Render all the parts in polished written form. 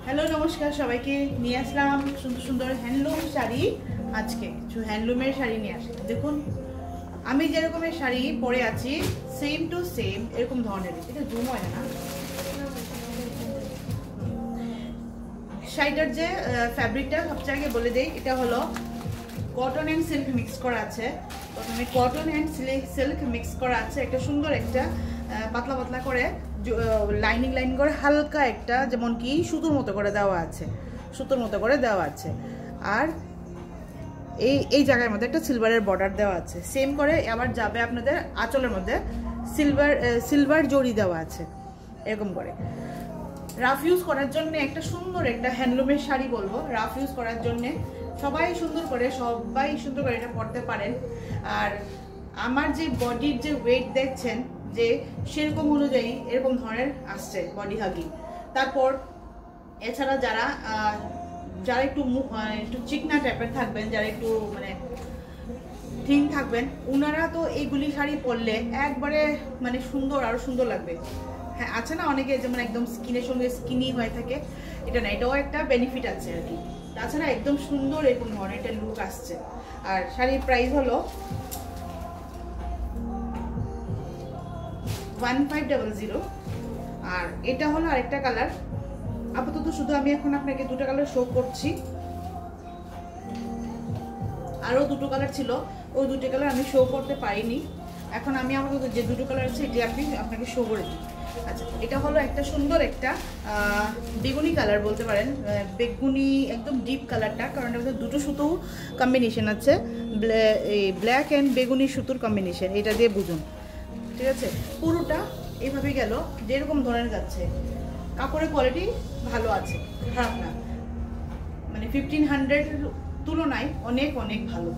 Hello নমস্কার সবাইকে, নিয়ে আসলাম সুন্দর সুন্দর হ্যান্ডলুম শাড়ি। আজকে কিছু হ্যান্ডলুমের শাড়ি নিয়ে আসলাম। দেখুন আমি যেরকমের শাড়ি পরে আছি সেম টু সেম এরকম ধরনের। এটা জুম হয় না। শাড়িটার যে ফ্যাব্রিকটা সবচেয়ে আগে বলে দেই, এটা হলো কটন অ্যান্ড সিল্ক মিক্স করা আছে। প্রথমে কটন অ্যান্ড সিল্ক মিক্স করা আছে, একটা সুন্দর একটা পাতলা পাতলা করে লাইনিং করে হালকা একটা যেমন কি সুতোর মতো করে দেওয়া আছে, সুতোর মতো করে দেওয়া আছে। আর এই জায়গার মধ্যে একটা সিলভারের বর্ডার দেওয়া আছে। সেম করে আবার যাবে আপনাদের আঁচলের মধ্যে সিলভার জড়ি দেওয়া আছে এরকম করে। রাফ ইউজ করার জন্য একটা সুন্দর একটা হ্যান্ডলুমের শাড়ি বলবো। রাফ ইউজ করার জন্য সবাই সুন্দর করে এটা পরতে পারেন। আর আমার যে বডির যে ওয়েট দেখছেন যে সেরকম অনুযায়ী এরকম ধরনের আসছে বডি হাগি। তারপর এছাড়া যারা একটু চিকনা টাইপের থাকবেন, যারা একটু মানে থিন থাকবেন, ওনারা তো এইগুলি শাড়ি পরলে একবারে মানে সুন্দর, আরো সুন্দর লাগবে। হ্যাঁ, আছে না অনেকে যেমন একদম স্কিনের সঙ্গে স্কিনি হয়ে থাকে, এটা না, এটাও একটা বেনিফিট আছে আর কি। তাছাড়া একদম সুন্দর এরকম ধরনের একটা লুক আসছে। আর শাড়ির প্রাইস হলো 1500। আর এটা হলো আরেকটা কালার। আপাতত শুধু আমি এখন আপনাকে দুটো কালার শো করছি, আরও দুটো কালার ছিল, ওই দুটো কালার আমি শো করতে পারিনি। এখন আমি আপাতত যে দুটো কালার আছে এটি আমি আপনাকে শো করে দিই। আচ্ছা, এটা হলো একটা সুন্দর একটা বেগুনি কালার বলতে পারেন, বেগুনি একদম ডিপ কালারটা, কারণ এটার মধ্যে দুটো সুতো কম্বিনেশন আছে, ব্ল্যাক অ্যান্ড বেগুনি সুতোর কম্বিনেশন, এটা দিয়ে বুঝুন। ঠিক আছে, পুরোটা এইভাবে গেল, যেরকম ধরনের যাচ্ছে। কাপড়ের কোয়ালিটি ভালো আছে, খারাপ না, মানে 1500 তুলনায় অনেক অনেক ভালো।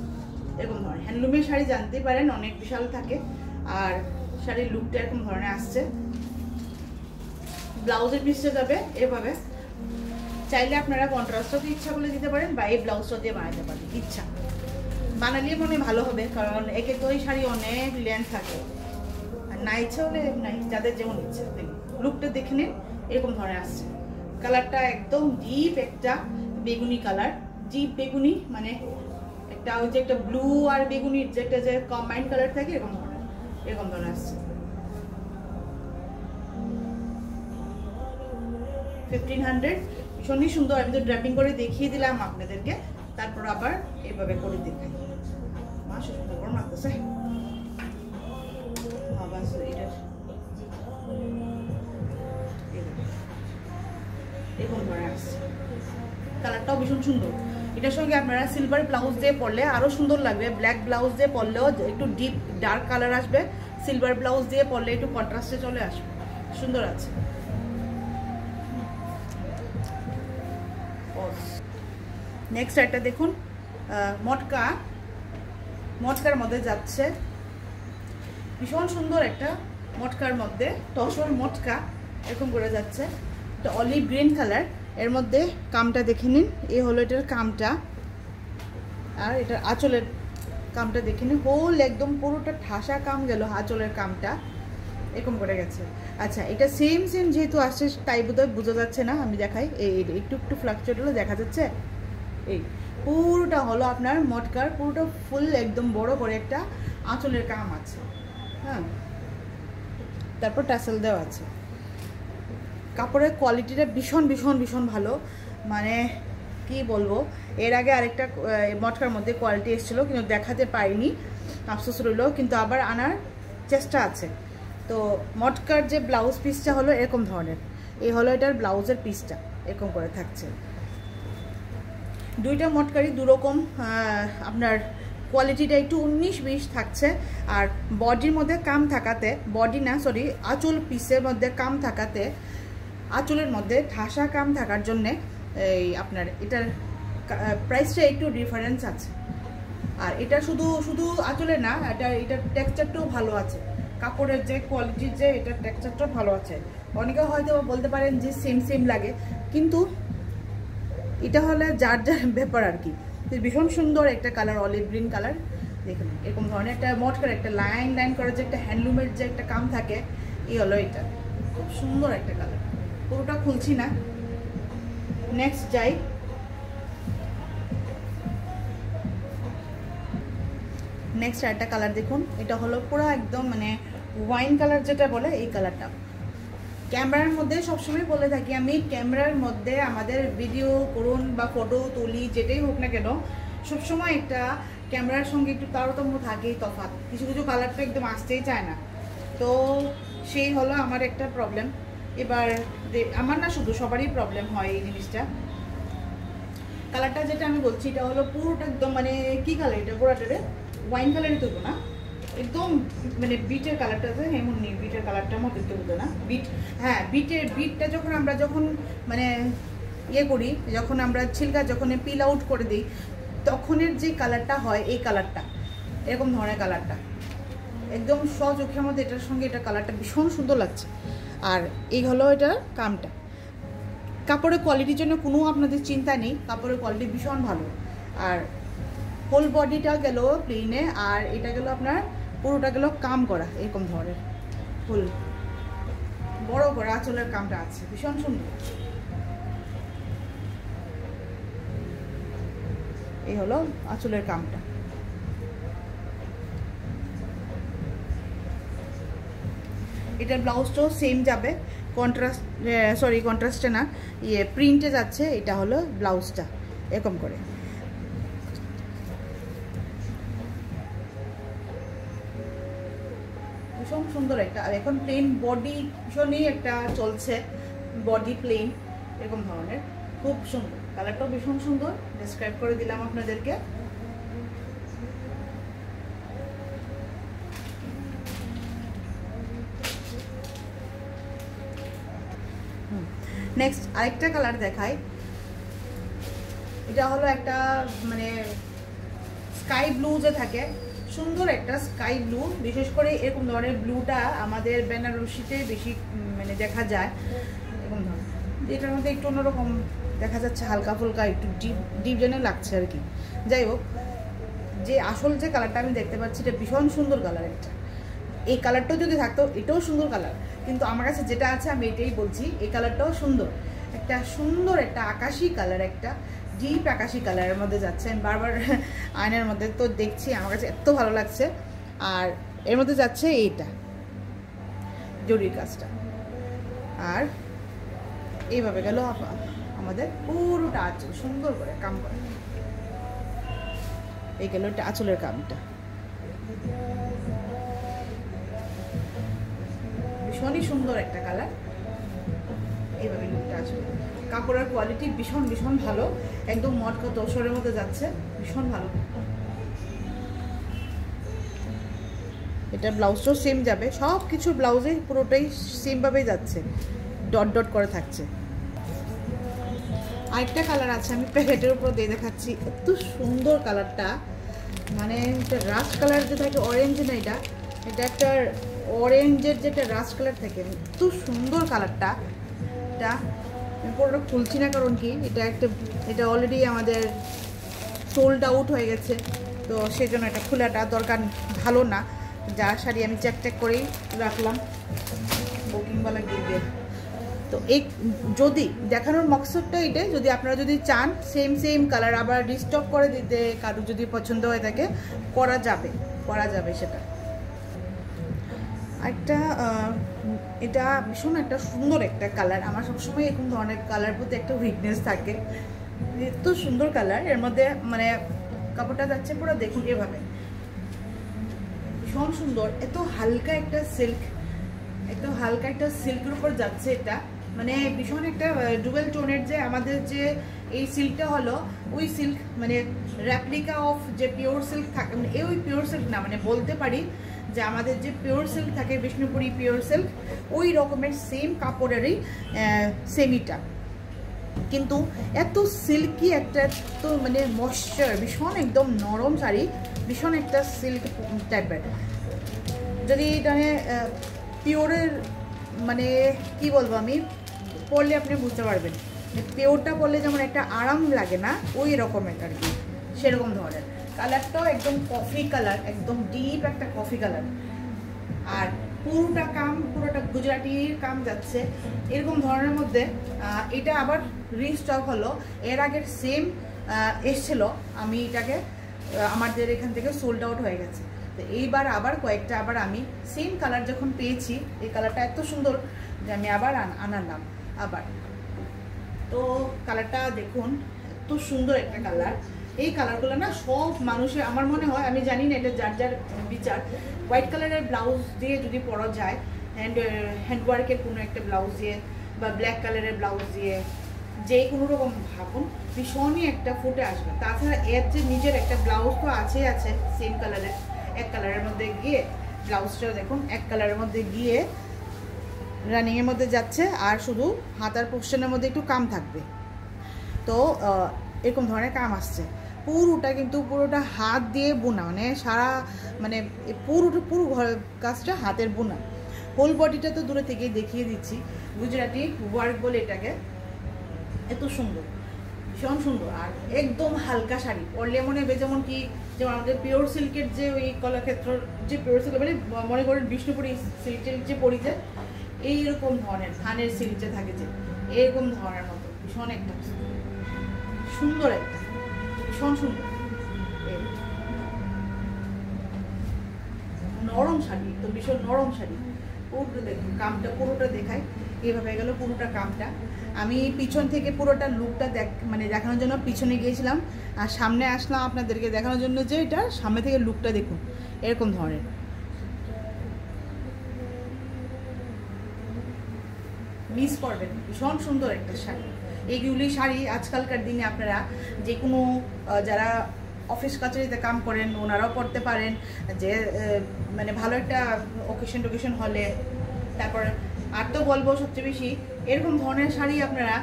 এরকম ধরনের হ্যান্ডলুমের শাড়ি জানতে পারেন অনেক বিশাল থাকে। আর শাড়ির লুকটা এরকম ধরনের আসছে। ব্লাউজের পিসটা যাবে এভাবে। চাইলে আপনারা কন্ট্রাস্টও ইচ্ছা করলে দিতে পারেন, বা এই ব্লাউজটা দিয়ে বানাতে পারেন, ইচ্ছা বানালে মনে ভালো হবে, কারণ একে তো এই শাড়ি অনেক লেন্থ থাকে। আর না ইচ্ছা হলে নাই, যাদের যেমন ইচ্ছা। লুকটা দেখে নিন, এরকম ধরনের আসছে। কালারটা একদম ডিপ একটা বেগুনি কালার, ডিপ বেগুনি, মানে একটা ওই যে একটা ব্লু আর বেগুনির যে একটা যে কম্বাইন্ড কালার থাকে, এরকম ধরনের আসছে। 1500, ভীষণই সুন্দর। আমি তো ড্র্যাপিং করে দেখিয়ে দিলাম আপনাদেরকে, তারপর আবার এভাবে করে দেখাই। মা সুন্দর মারতেছে। এরকম ধরনের আসছে, কালারটাও ভীষণ সুন্দর। এটার সঙ্গে আপনারা সিলভার ব্লাউজ দিয়ে পরলে আরো সুন্দর লাগবে। ব্ল্যাক ব্লাউজ দিয়ে পরলেও একটু ডিপ ডার্ক কালার আসবে, সিলভার ব্লাউজ দিয়ে পরলে একটু কন্ট্রাস্টে চলে আসবে, সুন্দর আছে। নেক্সট একটা দেখুন, মটকার মধ্যে যাচ্ছে, ভীষণ সুন্দর একটা মটকার মধ্যে, তসর মটকা এরকম করে যাচ্ছে। এটা অলিভ গ্রিন কালার, এর মধ্যে কামটা দেখে নিন, এই হলো এটার কামটা। আর এটার আঁচলের কামটা দেখে নিন, হোল একদম পুরোটা ঠাসা কাম গেল, আঁচলের কামটা এরকম করে গেছে। আচ্ছা, এটা সেম যেহেতু আসছে তাই বোধহয় বোঝা যাচ্ছে না, আমি দেখাই। এই একটু ফ্লাকচুয়েট হলে দেখা যাচ্ছে। এই পুরোটা হলো আপনার মটকার, পুরোটা ফুল একদম বড় করে একটা আঁচলের কাম আছে। হ্যাঁ, তারপর টাসেল দেওয়া আছে। কাপড়ের কোয়ালিটিটা ভীষণ ভীষণ ভীষণ ভালো, মানে কি বলবো। এর আগে আরেকটা মটকার মধ্যে কোয়ালিটি এসেছিলো, কিন্তু দেখাতে পারিনি, আফসোস রইল, কিন্তু আবার আনার চেষ্টা আছে। তো মটকার যে ব্লাউজ পিসটা হলো এরকম ধরনের, এই হলো এটার ব্লাউজের পিসটা, এরকম করে থাকছে। দুইটা মটকারই দুরকম, আপনার কোয়ালিটিটা একটু 19-20 থাকছে। আর বডির মধ্যে কাম থাকাতে, বডি না সরি আঁচল পিসের মধ্যে কাম থাকাতে, আঁচলের মধ্যে ঠাসা কাম থাকার জন্যে এই আপনার এটার প্রাইসটা একটু ডিফারেন্স আছে। আর এটা শুধু আঁচলে না, এটার টেক্সচারটাও ভালো আছে, কাপড়ের যে কোয়ালিটির যে এটার টেক্সচারটাও ভালো আছে। অনেকে হয়তো বলতে পারেন যে সেম লাগে, কিন্তু এটা হলে যার ব্যাপার আর কি। ভীষণ সুন্দর একটা কালার, অলিভ গ্রিন কালার। দেখুন এরকম ধরনের একটা মটকার একটা লাইন করে যে একটা হ্যান্ডলুমের যে একটা কাম থাকে, এই হলো এটা, খুব সুন্দর একটা কালার। পুরোটা খুলছি না। নেক্সট যাই, নেক্সট আরেকটা কালার দেখুন। এটা হলো পুরো একদম মানে ওয়াইন কালার যেটা বলে এই কালারটা। ক্যামেরার মধ্যে সবসময় বলে থাকি আমি, ক্যামেরার মধ্যে আমাদের ভিডিও করুন বা ফটো তুলি যেটাই হোক না কেন, সবসময় একটা ক্যামেরার সঙ্গে একটু তারতম্য থাকেই, তফাৎ। কিছু কিছু কালার তো একদম আসতেই চায় না, তো সেই হলো আমার একটা প্রবলেম। এবার আমার না, শুধু সবারই প্রবলেম হয় এই জিনিসটা। কালারটা যেটা আমি বলছি এটা হলো পুরোটা একদম মানে কি কালার, এটা পুরোটা ওয়াইন কালারই তৈব না, একদম মানে বিটের কালারটা আছে, এমন নেই বিটের কালারটার মধ্যে তৈব না। বিট, হ্যাঁ বিটটা যখন আমরা মানে ইয়ে করি, যখন আমরা ছিলকা যখন পিল আউট করে দিই, তখনের যে কালারটা হয় এই কালারটা, এরকম ধরনের কালারটা একদম সচোখের মধ্যে, এটার সঙ্গে এটা কালারটা ভীষণ সুন্দর লাগছে। আর এই হলো এটা কামটা। কাপড়ের কোয়ালিটির জন্য কোনো আপনাদের চিন্তা নেই, কাপড়ের কোয়ালিটি ভীষণ ভালো। আর হোল বডিটা গেল প্লেনে, আর এটা গেল আপনার পুরোটা গেল কাম করা, এরকম ধরনের ফুল বড় করে আঁচলের কামটা আছে, ভীষণ সুন্দর। এই হলো আঁচলের কামটা। এটার ব্লাউজটাও সেম যাবে, কন্ট্রাস্ট, সরি কন্ট্রাস্টে না, ইয়ে প্রিন্টে যাচ্ছে। এটা হলো ব্লাউজটা এরকম করে। ভীষণ সুন্দর একটা। আর এখন প্লেন বডি ভীষণই একটা চলছে, বডি প্লেন এরকম ধরনের, খুব সুন্দর। কালারটাও ভীষণ সুন্দর, ডেসক্রাইব করে দিলাম আপনাদেরকে। নেক্সট আরেকটা কালার দেখাই। এটা হলো একটা মানে স্কাই ব্লু যে থাকে, সুন্দর একটা স্কাই ব্লু। বিশেষ করে এরকম ধরনের ব্লুটা আমাদের বেনারসিতে বেশি মানে দেখা যায়, এরকম ধরনের। এটার মধ্যে একটু অন্যরকম দেখা যাচ্ছে, হালকা ফুলকা একটু ডিপ জেনে লাগছে আর কি। যাই হোক, যে আসল যে কালারটা আমি দেখতে পাচ্ছি এটা ভীষণ সুন্দর কালার একটা। এই কালারটাও যদি থাকতো, এটাও সুন্দর কালার, কিন্তু আমার কাছে যেটা আছে আমি এটাই বলছি। এই কালারটাও সুন্দর, একটা সুন্দর একটা আকাশি কালার, একটা ডিপ আকাশি কালারের মধ্যে যাচ্ছে। আমি বারবার আয়নার মধ্যে তো দেখছি, আমার কাছে এত ভালো লাগছে। আর এর মধ্যে যাচ্ছে এইটা জরির কাজটা, আর এইভাবে গেল আমাদের পুরোটা আঁচল সুন্দর করে কাম করে। এই গেল আঁচলের কামটা, ভীষণই সুন্দর একটা কালার। এইভাবে লুকটা আসবে। কাপড়ের কোয়ালিটি ভীষণ ভীষণ ভালো, একদম মটকা তসরের মধ্যে যাচ্ছে, ভীষণ ভালো। এটা ব্লাউজটাও সেম যাবে, সব কিছু ব্লাউজে পুরোটাই সেমভাবেই যাচ্ছে, ডট ডট করে থাকছে। আরেকটা কালার আছে, আমি প্যাকেটের উপর দিয়ে দেখাচ্ছি। এত সুন্দর কালারটা, মানে এটা রাস্ট কালার যে থাকে, অরেঞ্জ না, এটা একটা অরেঞ্জের যেটা রাস্ট কালার থাকে, এত সুন্দর কালারটা। এটা আমি পুরোটা খুলছি না, কারণ কি এটা অলরেডি আমাদের সোল্ড আউট হয়ে গেছে, তো সেজন্য এটা খোলাটা দরকার ভালো না। যা শাড়ি আমি চেক করেই রাখলাম বুকিংওয়ালা গিয়ে। তো এই যদি দেখানোর মকসদটা এটাই, যদি আপনারা যদি চান সেম কালার আবার রিস্টক করে দিতে, কারো যদি পছন্দ হয়ে থাকে করা যাবে সেটা। একটা এটা ভীষণ একটা সুন্দর একটা কালার। আমার সবসময় এরকম ধরনের কালার প্রতি একটা উইকনেস থাকে। এত সুন্দর কালার, এর মধ্যে মানে কাপড়টা যাচ্ছে পুরো দেখুন এভাবে, ভীষণ সুন্দর। এত হালকা একটা সিল্কের উপর যাচ্ছে এটা, মানে ভীষণ একটা ডুয়েল টোনের। যে আমাদের যে এই সিল্কটা হলো ওই সিল্ক, মানে রেপ্লিকা অফ যে পিওর সিল্ক থাকে, মানে ওই পিওর সিল্ক না, মানে বলতে পারি যে আমাদের যে পিওর সিল্ক থাকে বিষ্ণুপুরি পিওর সিল্ক, ওই রকমের সেম কাপড়েরই সেমিটা, কিন্তু এত সিল্কি একটা, তো মানে ময়শ্চার, ভীষণ একদম নরম শাড়ি, ভীষণ একটা সিল্ক টাইপের। যদি মানে পিওরের মানে কি বলবো আমি, পরলে আপনি বুঝতে পারবেন। পিওরটা পরলে যেমন একটা আরাম লাগে না, ওই রকমের আর কি, সেরকম ধরনের। কালারটাও একদম কফি কালার, একদম ডিপ একটা কফি কালার। আর পুরোটা কাম, পুরোটা গুজরাটির কাম যাচ্ছে এরকম ধরনের মধ্যে। এটা আবার রিস্টক হলো, এর আগের সেম এসছিল, আমি এটাকে আমাদের এখান থেকে সোল্ড আউট হয়ে গেছে। তো এইবার আবার কয়েকটা আবার আমি সেম কালার যখন পেয়েছি, এই কালারটা এত সুন্দর যে আমি আবার আনালাম আবার। তো কালারটা দেখুন, এত সুন্দর একটা কালার। এই কালারগুলো না সব মানুষের, আমার মনে হয়, আমি জানি না এটা যার যার বিচার, হোয়াইট কালারের ব্লাউজ দিয়ে যদি পরা যায়, হ্যান্ডওয়ার্কের কোনো একটা ব্লাউজ দিয়ে বা ব্ল্যাক কালারের ব্লাউজ দিয়ে, যে কোনো রকম ভাবুন ভীষণই একটা ফুটে আসবে। তাছাড়া এর যে নিজের একটা ব্লাউজ তো আছে সেম কালারের, এক কালারের মধ্যে গিয়ে ব্লাউজটা দেখুন এক কালারের মধ্যে গিয়ে রানিংয়ের মধ্যে যাচ্ছে, আর শুধু হাতার পোর্শনের মধ্যে একটু কাম থাকবে। তো এরকম ধরনের কাম আসছে, পুরোটা কিন্তু পুরোটা হাত দিয়ে বোনা, মানে সারা মানে পুরো কাজটা হাতের বোনা। হোল বডিটা তো দূরে থেকেই দেখিয়ে দিচ্ছি, গুজরাটি ওয়ার্ক বলে এটাকে। এত সুন্দর, ভীষণ সুন্দর, আর একদম হালকা শাড়ি পরলে মনে হবে যেমন কি, যেমন আমাদের পিওর সিল্কের যে ওই কলাক্ষেত্র যে পিওর সিল্ক, মানে মনে করেন বিষ্ণুপুরি সিল্কের যে পরি যায় এইরকম ধরনের, থানের সিল্ক যে থাকে যে এরকম ধরনের মতো ভীষণ একটা সুন্দর, একটা ভীষণ সুন্দর নরম শাড়ি, তো ভীষণ নরম শাড়ি। পুরোটা দেখুন, কামটা পুরোটা দেখায়, এইভাবে গেল পুরোটা কামটা। আমি পিছন থেকে পুরোটা লুকটা মানে দেখানোর জন্য পিছনে গিয়েছিলাম, আর সামনে আসলাম আপনাদেরকে দেখানোর জন্য যে এটা সামনে থেকে লুকটা দেখুন এরকম ধরনের। মিস করবেন, ভীষণ সুন্দর একটা শাড়ি। এইগুলি শাড়ি আজকালকার দিনে আপনারা যে কোনো যারা অফিস কাছারিতে কাম করেন ওনারাও পরতে পারেন, যে মানে ভালো একটা অকেশন হলে। তারপর আর তো বলবো সবচেয়ে বেশি এরকম ধরনের শাড়ি আপনারা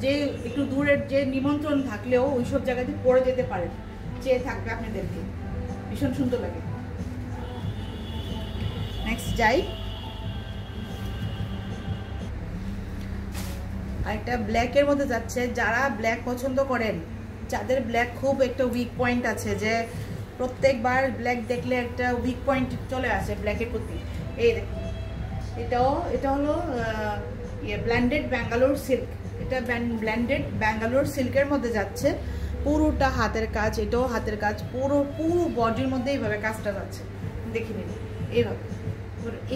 যে একটু দূরের যে নিমন্ত্রণ থাকলেও ওইসব জায়গাতে পরে যেতে পারেন, চেয়ে থাকবে আপনাদেরকে, ভীষণ সুন্দর লাগে। নেক্সট যাই, আরেকটা ব্ল্যাকের মধ্যে যাচ্ছে। যারা ব্ল্যাক পছন্দ করেন, যাদের ব্ল্যাক খুব একটা উইক পয়েন্ট আছে, যে প্রত্যেকবার ব্ল্যাক দেখলে একটা উইক পয়েন্ট চলে আসে ব্ল্যাকের প্রতি, এই এটা হলো ব্ল্যান্ডেড ব্যাঙ্গালোর সিল্ক। এটা ব্ল্যান্ডেড ব্যাঙ্গালোর সিল্কের মধ্যে যাচ্ছে, পুরোটা হাতের কাজ, এটাও হাতের কাজ, পুরো বডির মধ্যে এইভাবে কাজটা যাচ্ছে, দেখে নিন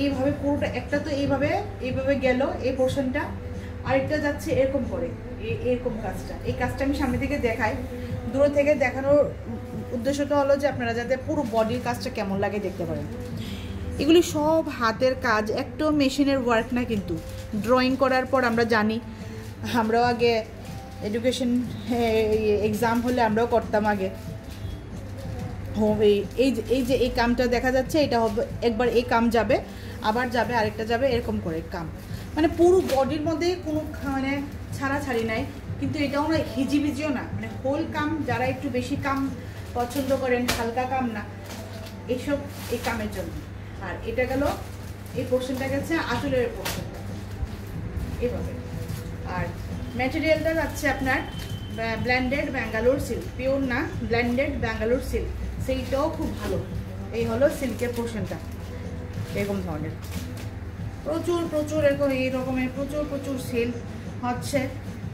এইভাবে পুরোটা। একটা তো এইভাবে গেল এই পোর্শনটা, আরেকটা যাচ্ছে এরকম করে, এরকম কাজটা। এই কাজটা আমি সামনে থেকে দেখাই, দূর থেকে দেখানোর উদ্দেশ্যটা হলো যে আপনারা যাতে পুরো বডির কাজটা কেমন লাগে দেখতে পারেন। এগুলি সব হাতের কাজ, একটু মেশিনের ওয়ার্ক না, কিন্তু ড্রয়িং করার পর আমরা জানি, আমরাও আগে এডুকেশন এক্সাম হলে আমরাও করতাম আগে। এই যে এই কামটা দেখা যাচ্ছে, এটা হবে একবার এই কাম যাবে, আবার যাবে, আরেকটা যাবে, এরকম করে কাম, মানে পুরো বডির মধ্যে কোনো মানে ছাড়াছাড়ি নাই। কিন্তু এটাও না হিজিবিজিও না, মানে হোল কাম। যারা একটু বেশি কাম পছন্দ করেন, হালকা কাম না, এইসব এই কামের জন্য। আর এটা গেল এই পোর্শনটা গেছে আসলের পোর্শনটা এভাবে। আর ম্যাটেরিয়ালটা যাচ্ছে আপনার ব্ল্যান্ডেড ব্যাঙ্গালোর সিল্ক, পিওর না, ব্ল্যান্ডেড ব্যাঙ্গালোর সিল্ক, সেইটাও খুব ভালো। এই হলো সিল্কের পোর্শনটা, এরকম ধরনের প্রচুর এরকম এই রকমের প্রচুর সেল হচ্ছে।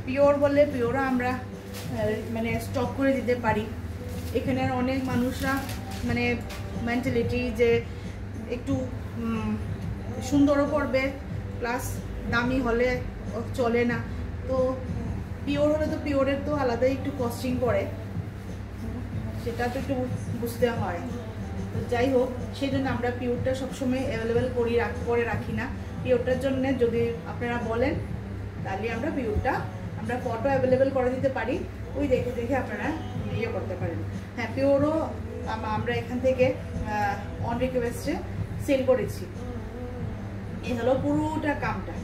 পিওর বললে পিওরও আমরা মানে স্টক করে দিতে পারি। এখানের অনেক মানুষরা মানে মেন্টালিটি যে একটু সুন্দরও পড়বে, প্লাস দামি হলে চলে না, তো পিওর হলে তো পিওরের তো আলাদাই একটু কস্টিং পড়ে, সেটা তো একটু বুঝতে হয়। তো যাই হোক, সেই জন্য আমরা পিওরটা সবসময় অ্যাভেলেবেল করে রাখি না। পিওরটার জন্য যদি আপনারা বলেন তাহলে আমরা পিওরটা আমরা ফটো অ্যাভেলেবেল করে দিতে পারি, ওই দেখে আপনারা ইয়ে করতে পারেন। হ্যাঁ, পিওরও আমরা এখান থেকে অন রিকোয়েস্টে সেল করেছি। এই হলো পুরোটা কামটা,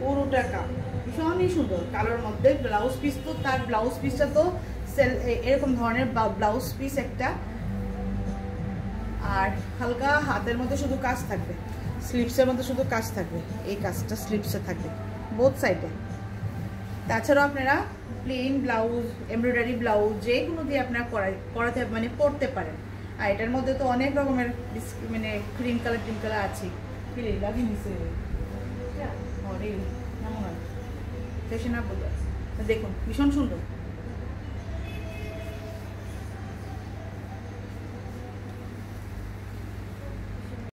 পুরোটা কাম ভীষণই সুন্দর কালোর মধ্যে। ব্লাউজ পিস তো তার ব্লাউজ পিসটা তো এরকম ধরনের ব্লাউজ পিস একটা, আর হালকা হাতের মধ্যে শুধু কাজ থাকবে, স্লিপসের মধ্যে শুধু কাজ থাকবে, এই কাজটা স্লিপসে থাকবে বোথ সাইডে। তাছাড়াও আপনারা প্লেন ব্লাউজ, এমব্রয়ডারি ব্লাউজ যে কোনো দিয়ে আপনারা করাতে মানে পরতে পারেন। আর এটার মধ্যে তো অনেক রকমের মানে ক্রিম কালার আছে। ক্রিম লাগিয়ে নিছে দেখুন ভীষণ সুন্দর।